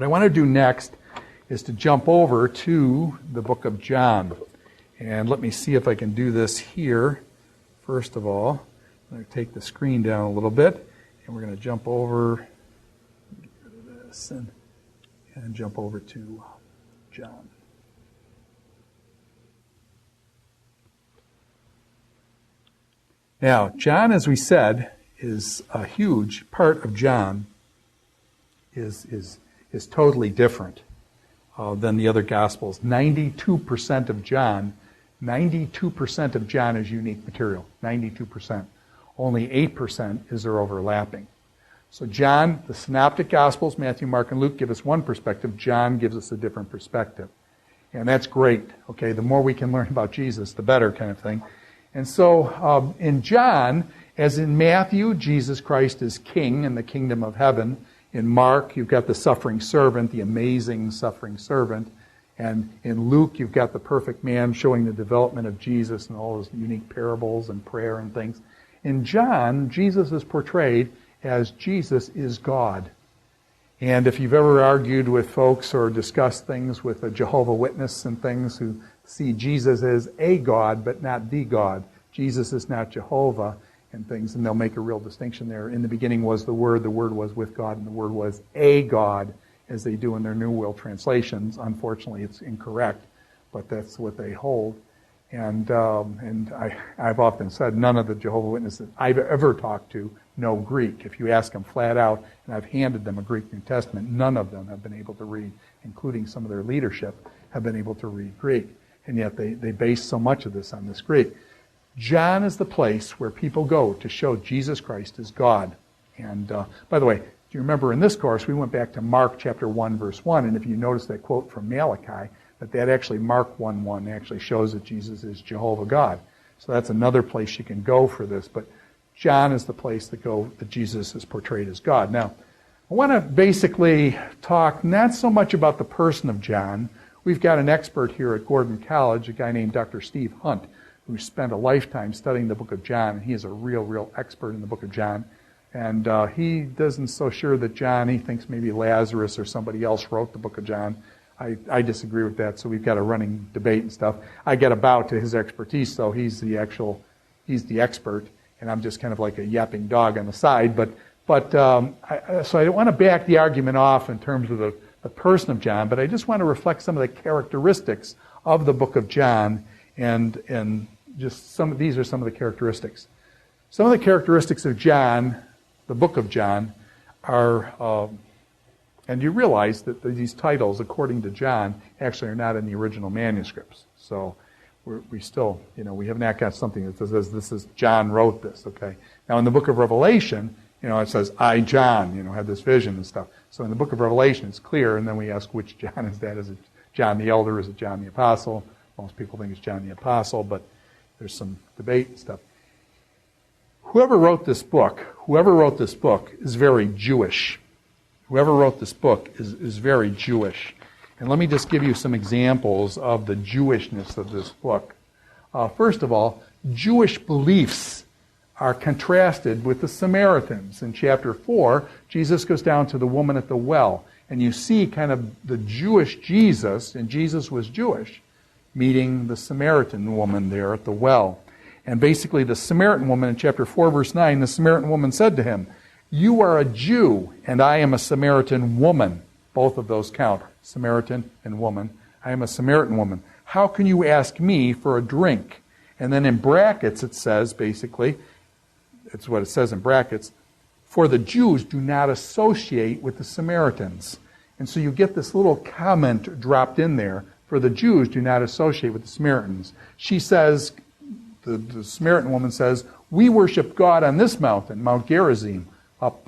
What I want to do next is to jump over to the book of John. And let me see if I can do this here. First of all, I'm going to take the screen down a little bit, and we're going to jump over, get rid of this, and jump over to John. Now, John, as we said, is a huge part of John, is totally different than the other Gospels. 92% of John is unique material. 92%. Only 8% is there overlapping. So John, the Synoptic Gospels, Matthew, Mark, and Luke, give us one perspective. John gives us a different perspective. And that's great. Okay, the more we can learn about Jesus, the better, kind of thing. And so in John, as in Matthew, Jesus Christ is king in the kingdom of heaven. In Mark, you've got the suffering servant, the amazing suffering servant. And in Luke, you've got the perfect man showing the development of Jesus and all those unique parables and prayer and things. In John, Jesus is portrayed as Jesus is God. And if you've ever argued with folks or discussed things with a Jehovah's Witness and things who see Jesus as a God but not the God, Jesus is not Jehovah and things, and they'll make a real distinction there. In the beginning was the Word was with God, and the Word was a God, as they do in their New World translations. Unfortunately, it's incorrect, but that's what they hold. And I've often said none of the Jehovah's Witnesses I've ever talked to know Greek. If you ask them flat out, and I've handed them a Greek New Testament, none of them have been able to read, including some of their leadership, have been able to read Greek. And yet they base so much of this on this Greek. John is the place where people go to show Jesus Christ as God. And by the way, do you remember in this course, we went back to Mark chapter 1, verse 1, and if you notice that quote from Malachi, that actually, Mark 1:1 actually shows that Jesus is Jehovah God. So that's another place you can go for this, but John is the place that Jesus is portrayed as God. Now, I want to basically talk not so much about the person of John. We've got an expert here at Gordon College, a guy named Dr. Steve Hunt, who spent a lifetime studying the book of John, and he is a real expert in the book of John. And he doesn't so sure that John, he thinks maybe Lazarus or somebody else wrote the book of John. I disagree with that, so we've got a running debate and stuff. I get about to his expertise, though. He's the expert, and I'm just kind of like a yapping dog on the side. So I don't want to back the argument off in terms of the person of John, but I just want to reflect some of the characteristics of the book of John, and just these are some of the characteristics. Some of the characteristics of John, the book of John, are, and you realize that these titles, according to John, actually are not in the original manuscripts. So we still, we have not got something that says this is John wrote this, okay? Now in the book of Revelation, it says, I, John, had this vision and stuff. So in the book of Revelation, it's clear, and then we ask which John is that? Is it John the Elder? Is it John the Apostle? Most people think it's John the Apostle, but there's some debate and stuff. Whoever wrote this book is very Jewish. Whoever wrote this book is very Jewish. And let me just give you some examples of the Jewishness of this book. First of all, Jewish beliefs are contrasted with the Samaritans. In chapter 4, Jesus goes down to the woman at the well, and you see kind of the Jewish Jesus, and Jesus was Jewish, meeting the Samaritan woman there at the well. And basically the Samaritan woman in chapter 4, verse 9, the Samaritan woman said to him, you are a Jew, and I am a Samaritan woman. Both of those count, Samaritan and woman. I am a Samaritan woman. How can you ask me for a drink? And then in brackets it says, basically, it's what it says in brackets, for the Jews do not associate with the Samaritans. And so you get this little comment dropped in there, for the Jews do not associate with the Samaritans. She says, the Samaritan woman says, we worship God on this mountain, Mount Gerizim, up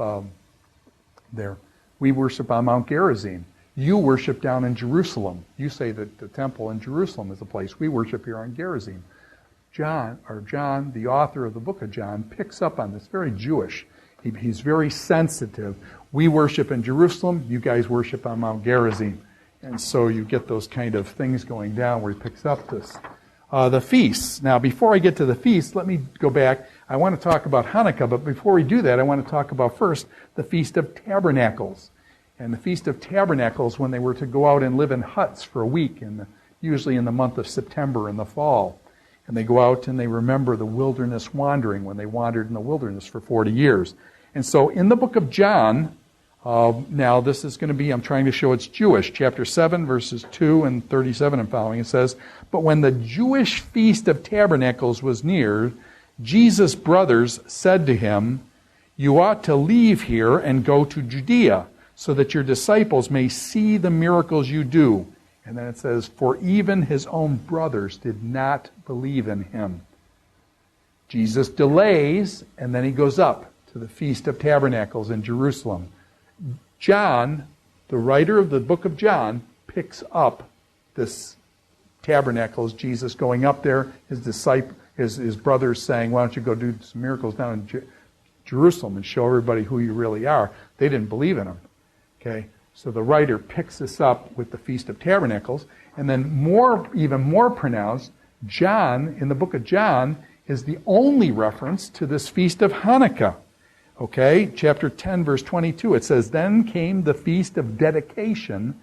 there. We worship on Mount Gerizim. You worship down in Jerusalem. You say that the temple in Jerusalem is the place. We worship here on Gerizim. John, the author of the book of John, picks up on this. Very Jewish. He's very sensitive. We worship in Jerusalem. You guys worship on Mount Gerizim. And so you get those kind of things going down where he picks up this. The feasts. Now, before I get to the feasts, let me go back. I want to talk about Hanukkah, but before we do that, I want to talk about first the Feast of Tabernacles. And the Feast of Tabernacles, when they were to go out and live in huts for a week, usually in the month of September in the fall. And they go out and they remember the wilderness wandering, when they wandered in the wilderness for 40 years. And so in the book of John, now this is going to be, I'm trying to show it's Jewish, chapter 7, verses 2 and 37 and following, it says, "But when the Jewish Feast of Tabernacles was near, Jesus' brothers said to him, 'You ought to leave here and go to Judea, so that your disciples may see the miracles you do.' And then it says, 'For even his own brothers did not believe in him.'" Jesus delays, and then he goes up to the Feast of Tabernacles in Jerusalem. John, the writer of the book of John, picks up this tabernacles, Jesus going up there, his brothers saying, "Why don't you go do some miracles down in Jerusalem and show everybody who you really are?" They didn't believe in him. Okay, so the writer picks this up with the Feast of Tabernacles, and then even more pronounced, John, in the book of John, is the only reference to this Feast of Hanukkah. Okay, chapter 10, verse 22, it says, "Then came the Feast of Dedication,"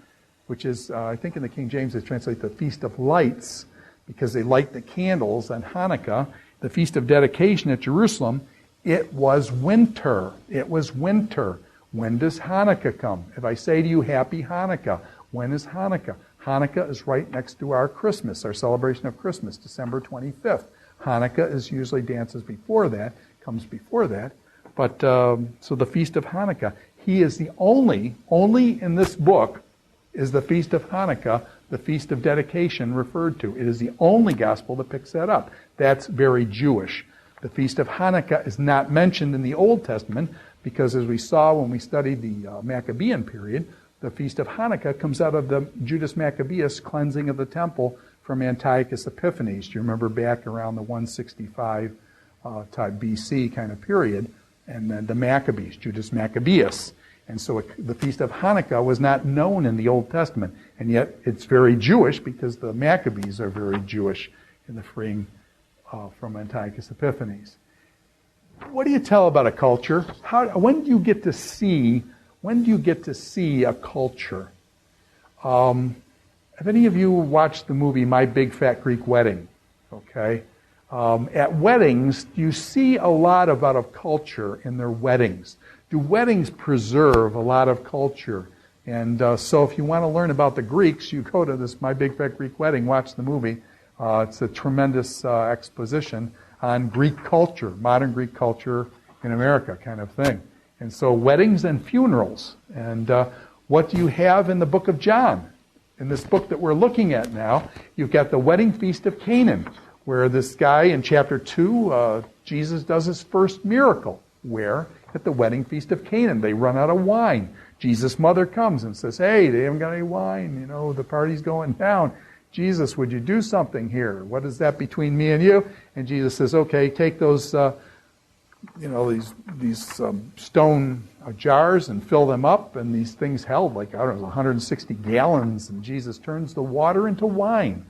which is, I think in the King James they translate the Feast of Lights, because they light the candles on Hanukkah. The Feast of Dedication at Jerusalem, it was winter. It was winter. When does Hanukkah come? If I say to you, Happy Hanukkah, when is Hanukkah? Hanukkah is right next to our Christmas, our celebration of Christmas, December 25th. Hanukkah is usually dances before that, comes before that. But, so the Feast of Hanukkah, he is the only in this book is the Feast of Hanukkah, the Feast of Dedication referred to. It is the only gospel that picks that up. That's very Jewish. The Feast of Hanukkah is not mentioned in the Old Testament because, as we saw when we studied the Maccabean period, the Feast of Hanukkah comes out of the Judas Maccabeus cleansing of the temple from Antiochus Epiphanes. Do you remember back around the 165 type BC kind of period? And then the Maccabees, Judas Maccabeus. And so the Feast of Hanukkah was not known in the Old Testament. And yet it's very Jewish because the Maccabees are very Jewish in the freeing from Antiochus Epiphanes. What do you tell about a culture? When do you get to see a culture? Have any of you watched the movie My Big Fat Greek Wedding? Okay. At weddings, you see a lot of culture in their weddings. Do weddings preserve a lot of culture? And so if you want to learn about the Greeks, you go to this My Big Fat Greek Wedding, watch the movie. It's a tremendous exposition on Greek culture, modern Greek culture in America kind of thing. And so weddings and funerals. And what do you have in the book of John? In this book that we're looking at now, you've got the wedding feast of Canaan, where this guy in chapter 2, Jesus does his first miracle. Where? At the wedding feast of Canaan. They run out of wine. Jesus' mother comes and says, "Hey, they haven't got any wine. You know, the party's going down. Jesus, would you do something here? What is that between me and you?" And Jesus says, "Okay, take those, these stone jars and fill them up." And these things held 160 gallons. And Jesus turns the water into wine.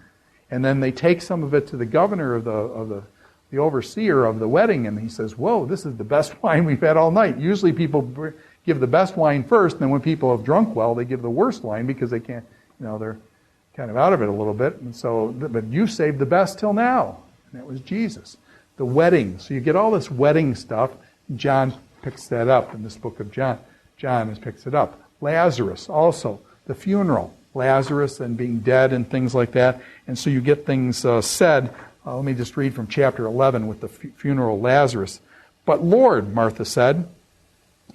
And then they take some of it to the governor of the overseer of the wedding, and he says, "Whoa, this is the best wine we've had all night." Usually people give the best wine first, and then when people have drunk well, they give the worst wine because they can't, they're kind of out of it a little bit. And so, but you saved the best till now. And that was Jesus. The wedding. So you get all this wedding stuff. John picks that up in this book of John. John picks it up. Lazarus also. The funeral. Lazarus and being dead and things like that. And so you get things said. Let me just read from chapter 11 with the funeral of Lazarus. "But Lord," Martha said,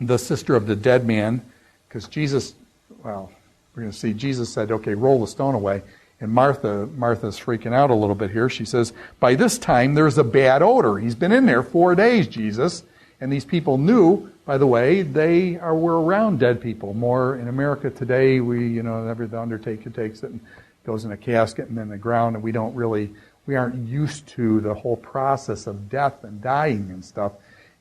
the sister of the dead man, because Jesus, we're going to see, Jesus said, "Okay, roll the stone away." And Martha's freaking out a little bit here. She says, "By this time there's a bad odor. He's been in there 4 days, Jesus." And these people knew, by the way, were around dead people. More in America today, the undertaker takes it and goes in a casket and then the ground, and we aren't used to the whole process of death and dying and stuff.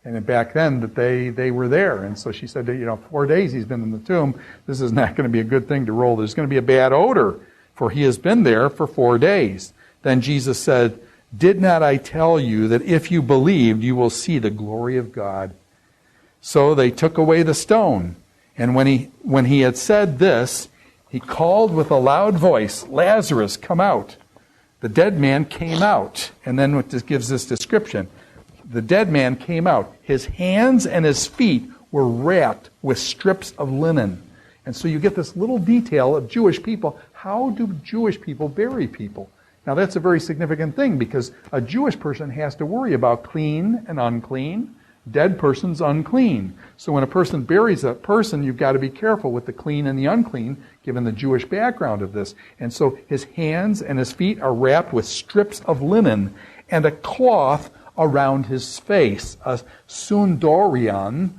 And then back then, that they were there. And so she said, 4 days he's been in the tomb. This is not going to be a good thing to roll. There's going to be a bad odor, for he has been there for 4 days. Then Jesus said, "Did not I tell you that if you believed, you will see the glory of God?" So they took away the stone. And when he had said this, he called with a loud voice, "Lazarus, come out." The dead man came out. And then what this gives this description. The dead man came out. His hands and his feet were wrapped with strips of linen. And so you get this little detail of Jewish people. How do Jewish people bury people? Now that's a very significant thing because a Jewish person has to worry about clean and unclean. Dead person's unclean. So when a person buries a person, you've got to be careful with the clean and the unclean, given the Jewish background of this. And so his hands and his feet are wrapped with strips of linen and a cloth around his face, a sundorion,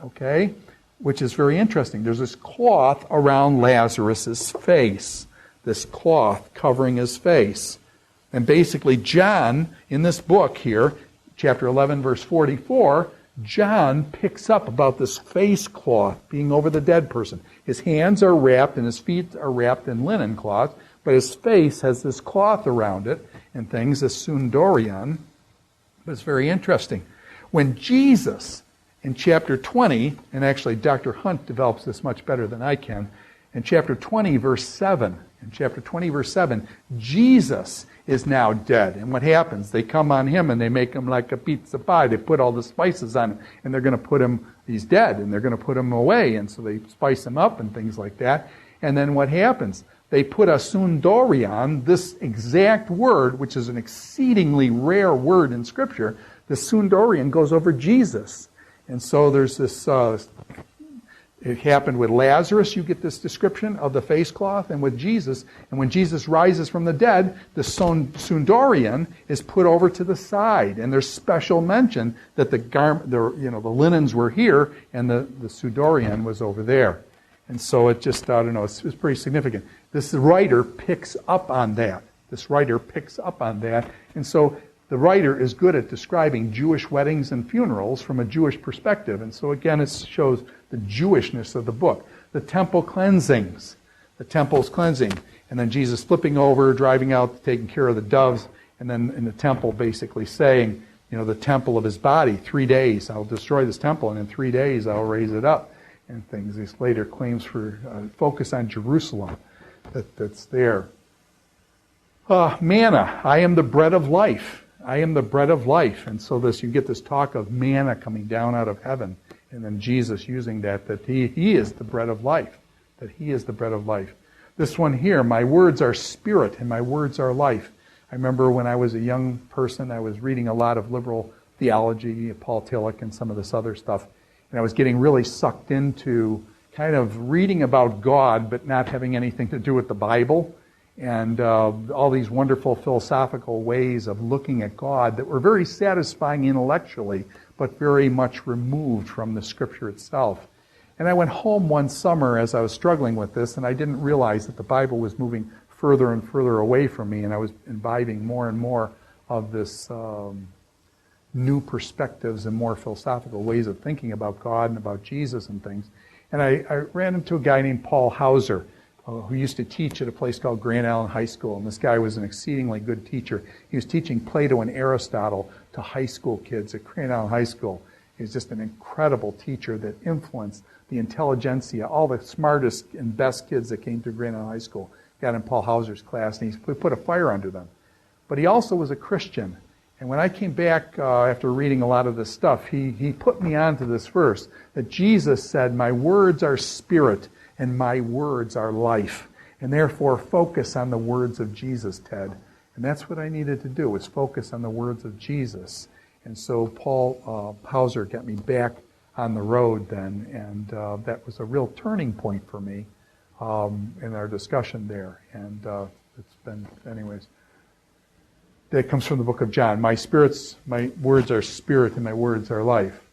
okay, which is very interesting. There's this cloth around Lazarus' face, this cloth covering his face. And basically John, in this book here, chapter 11, verse 44, John picks up about this face cloth being over the dead person. His hands are wrapped and his feet are wrapped in linen cloth, but his face has this cloth around it and things, this sundorion. But it's very interesting. When Jesus, in chapter 20, and actually Dr. Hunt develops this much better than I can, in chapter 20, verse 7, Jesus is now dead. And what happens? They come on him and they make him like a pizza pie. They put all the spices on him and they're going to put him, he's dead, and they're going to put him away. And so they spice him up and things like that. And then what happens? They put a sundorion, this exact word, which is an exceedingly rare word in Scripture, the sundorion goes over Jesus. And so there's this, it happened with Lazarus, you get this description of the face cloth, and with Jesus. And when Jesus rises from the dead, the sundorion is put over to the side. And there's special mention that the linens were here and the sundorion was over there. And so it just, I don't know, it's pretty significant. This writer picks up on that. And so the writer is good at describing Jewish weddings and funerals from a Jewish perspective. And so again, it shows the Jewishness of the book. The temple cleansings. The temple's cleansing. And then Jesus flipping over, driving out, taking care of the doves. And then in the temple basically saying, the temple of his body, 3 days, I'll destroy this temple, and in 3 days I'll raise it up. And things. These later claims for focus on Jerusalem that's there. Manna, I am the bread of life. I am the bread of life. And so you get this talk of manna coming down out of heaven. And then Jesus using that he is the bread of life. That he is the bread of life. This one here, my words are spirit and my words are life. I remember when I was a young person, I was reading a lot of liberal theology, Paul Tillich and some of this other stuff. And I was getting really sucked into kind of reading about God, but not having anything to do with the Bible. And all these wonderful philosophical ways of looking at God that were very satisfying intellectually, but very much removed from the Scripture itself. And I went home one summer as I was struggling with this, and I didn't realize that the Bible was moving further and further away from me, and I was imbibing more and more of this new perspectives and more philosophical ways of thinking about God and about Jesus and things. And I ran into a guy named Paul Hauser, who used to teach at a place called Grand Island High School. And this guy was an exceedingly good teacher. He was teaching Plato and Aristotle to high school kids at Grand Island High School. He was just an incredible teacher that influenced the intelligentsia, all the smartest and best kids that came through Grand Island High School got in Paul Hauser's class, and he put a fire under them. But he also was a Christian. And when I came back after reading a lot of this stuff, he put me onto this verse that Jesus said, my words are spirit and my words are life. And therefore focus on the words of Jesus, Ted. And that's what I needed to do, was focus on the words of Jesus. And so Paul Hauser got me back on the road then, and that was a real turning point for me in our discussion there. And it's been, anyways. That comes from the book of John. My words are spirit and my words are life.